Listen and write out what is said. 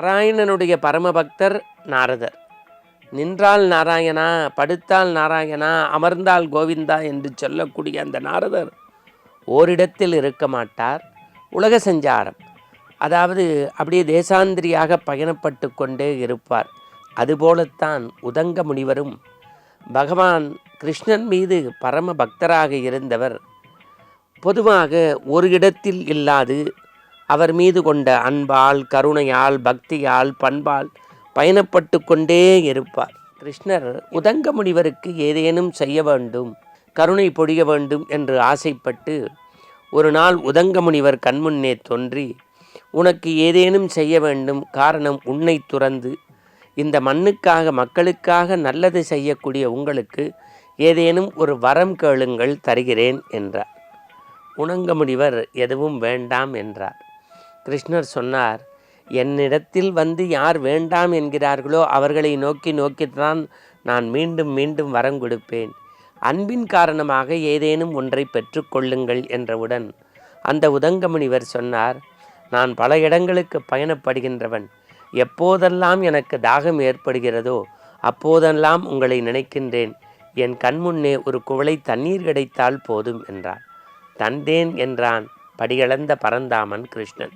நாராயணனுடைய பரமபக்தர் நாரதர். நின்றால் நாராயணா, படுத்தால் நாராயணா, அமர்ந்தால் கோவிந்தா என்று சொல்லக்கூடிய அந்த நாரதர் ஓரிடத்தில் இருக்க மாட்டார். உலக சஞ்சாரம், அதாவது அப்படியே தேசாந்திரியாக பயணப்பட்டு கொண்டே இருப்பார். அதுபோலத்தான் உதங்க முனிவரும் பகவான் கிருஷ்ணன் மீது பரம பக்தராக இருந்தவர். பொதுவாக ஒரு இடத்தில் இல்லாது அவர் மீது கொண்ட அன்பால், கருணையால், பக்தியால், பண்பால் பயணப்பட்டு கொண்டே இருப்பார். கிருஷ்ணர் உதங்க முனிவருக்கு ஏதேனும் செய்ய வேண்டும், கருணை பொழிய வேண்டும் என்று ஆசைப்பட்டு ஒரு நாள் உதங்க முனிவர் கண்முன்னே தோன்றி, உனக்கு ஏதேனும் செய்ய வேண்டும், காரணம் உன்னை துறந்து இந்த மண்ணுக்காக மக்களுக்காக நல்லது செய்யக்கூடிய உங்களுக்கு ஏதேனும் ஒரு வரம் கேளுங்கள், தருகிறேன் என்றார். உணங்க முனிவர் எதுவும் வேண்டாம் என்றார். கிருஷ்ணர் சொன்னார், என்னிடத்தில் வந்து யார் வேண்டாம் என்கிறார்களோ அவர்களை நோக்கித்தான் நான் மீண்டும் மீண்டும் வரம் கொடுப்பேன். அன்பின் காரணமாக ஏதேனும் ஒன்றை பெற்றுக்கொள்ளுங்கள் என்றவுடன் அந்த உதங்க முனிவர் சொன்னார், நான் பல இடங்களுக்கு பயணப்படுகின்றவன். எப்போதெல்லாம் எனக்கு தாகம் ஏற்படுகிறதோ அப்போதெல்லாம் உங்களை நினைக்கின்றேன். என் கண்முன்னே ஒரு குவளை தண்ணீர் கிடைத்தால் போதும் என்றார். தந்தேன் என்றான் படிகளந்த பரந்தாமன் கிருஷ்ணன்.